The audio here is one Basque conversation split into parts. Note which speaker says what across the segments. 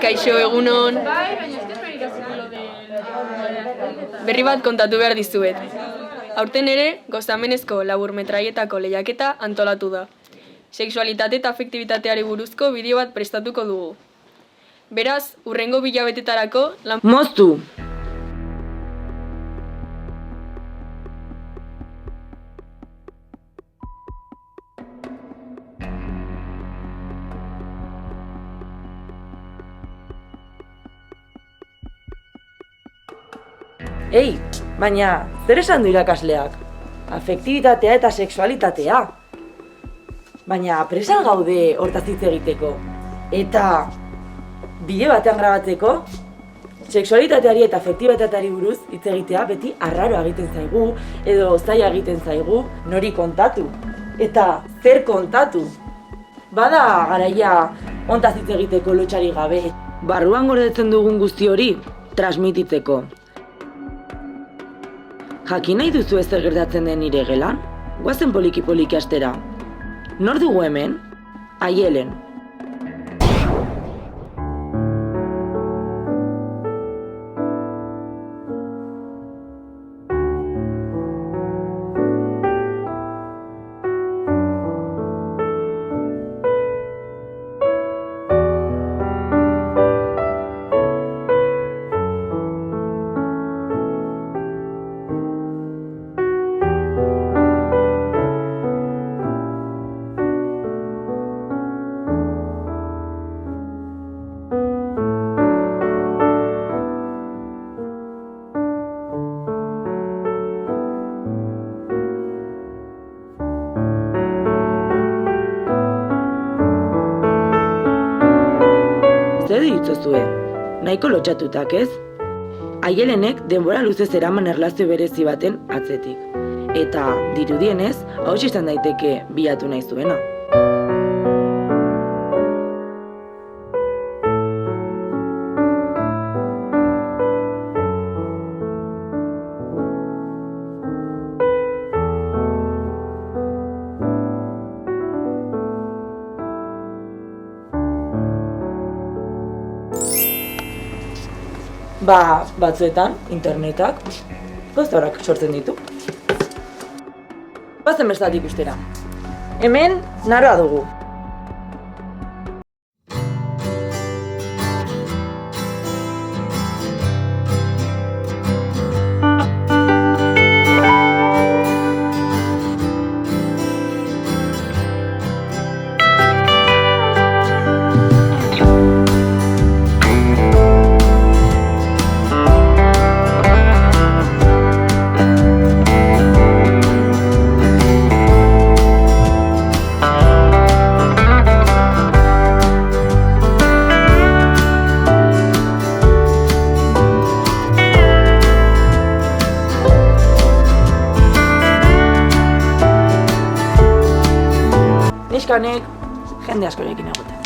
Speaker 1: Kaixo, egunon. Berri bat kontatu behar dizuet. Aurten ere, gozamenezko laburmetraietako lehiaketa antolatu da. Sexualitate eta afektibitateari buruzko bideo bat prestatuko dugu. Beraz, hurrengo bilabetetarako
Speaker 2: Moztu! Ei, baina, zer esan du irakasleak? Afektibitatea eta sexualitatea. Baina, presal gaude hortaz hitz egiteko. Eta, bideo batean grabatzeko, sexualitateari eta afektibitateari buruz hitz egitea beti arraroa egiten zaigu, edo zaila egiten zaigu, nori kontatu. Eta, zer kontatu? Bada garaia hontaz hitz egiteko lotxari gabe. Barruan gordetzen dugun guzti hori, transmititzeko. Jakin nahi duzu ez zer gertatzen den nire gelan? Goazen poliki-poliki astera. Nor dugu hemen? Aielen. Zer diritzozue? Nahiko lotxatutak, ez? Aielenek denbora luzez eraman erlazio berezi baten atzetik. Eta, dirudienez, hauxe izan daiteke bilatu nahi zuena. Batzuetan, internetak, gozaurak sortzen ditu. Bazen bestatik ustera. Hemen, naroa dugu. Neskanek, jende askorekin egoten.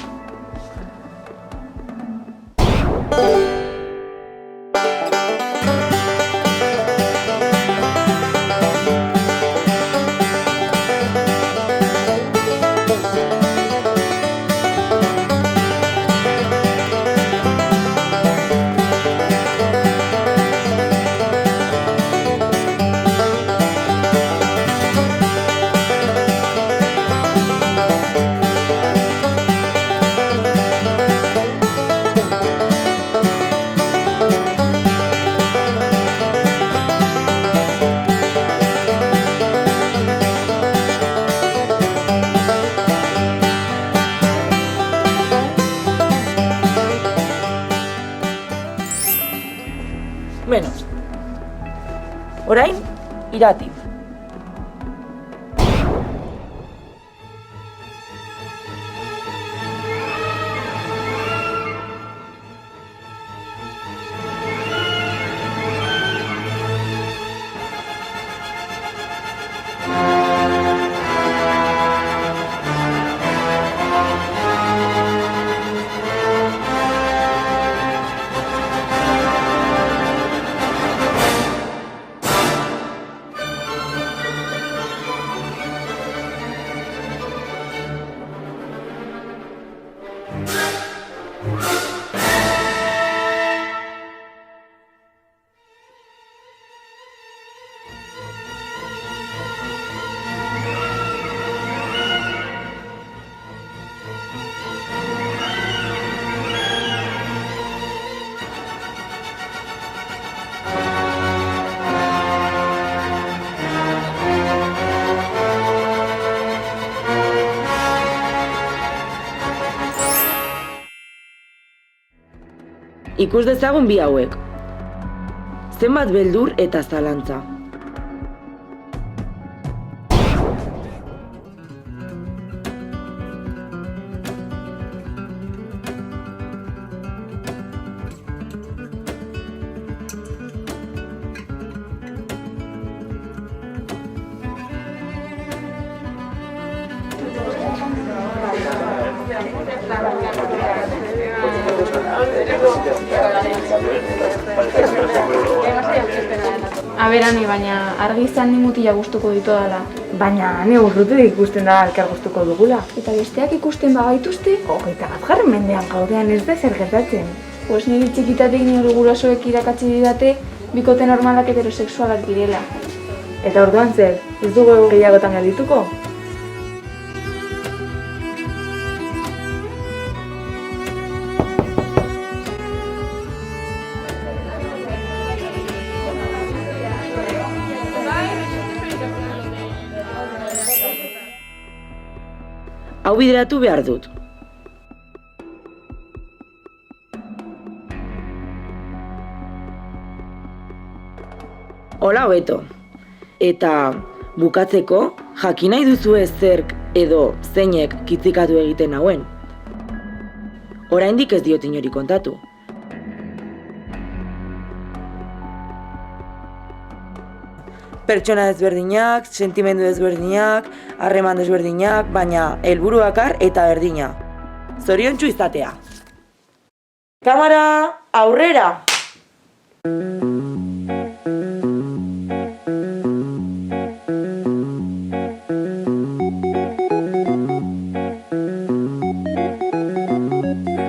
Speaker 2: Menos. Orain, Irati. Ikus dezagun bi hauek. Zenbat beldur eta zalantza.
Speaker 3: Aberani, baina argi izan ni mutila gustuko ditudala.
Speaker 4: Baina ni urrutik ikusten da elkar gustuko dugula.
Speaker 3: Eta besteak ikusten bagaituzte?
Speaker 4: 21. mendean gaudean ez da zer gertatzen.
Speaker 3: Pues niri txikitatik nire gurasoek irakatsi didate bikote normalak heterosexualak direla.
Speaker 4: Eta orduan zer, ez dugu gehiagotan geldituko?
Speaker 2: Hau bideratu behar dut. Hola hobeto. Eta bukatzeko, jakin nahi duzu zerk edo zeinek kitzikatu egiten hauen. Oraindik ez diot inori kontatu. Pertsona desberdinak, sentimendu desberdinak, harreman desberdinak, baina helburu bakar eta berdina. Zoriontsu izatea. Kamera, aurrera!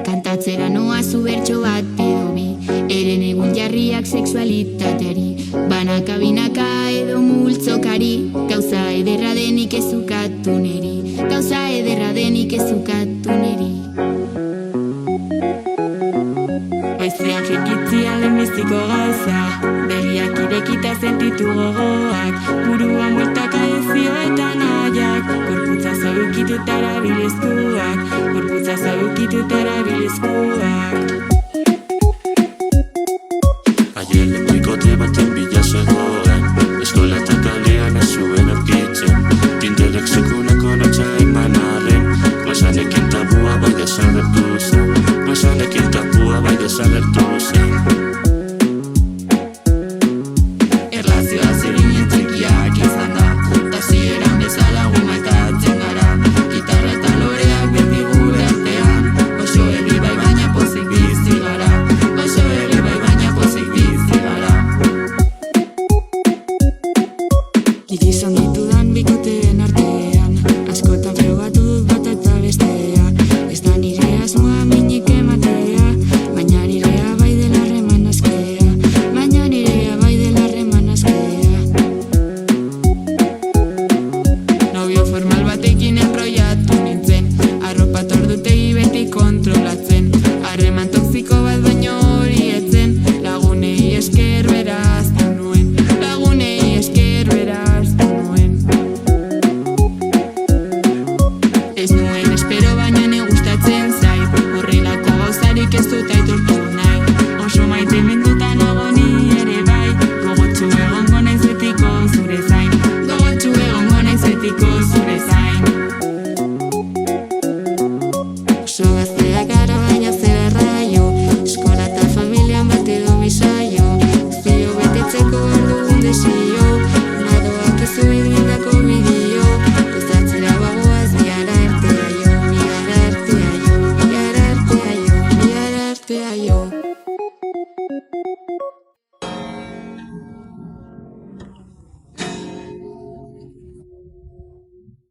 Speaker 5: Kantatzera noa zu bertso bat edo bi, eren egun jarriak sexualitateari, banaka binaka edo multzokari, gauza ederra denik ezukatu neri, gauza ederra denik ezukatu neri. Goizean jekitzian lehenbiziko gauza, begiak irekita sentitu gogoak, buruan bueltaka ezio eta nahiak, gorputza zabukituta erabilezkuak, gorputza zabukituta erabilezkuak.
Speaker 6: Ayer bikote baten bila zegoen, eskola eta kalean ez zuen aurkitzen, tinderek sekulako notza eman arren, gozanekin tabua bai desagertu zen, gozanekin tabua bai desagertu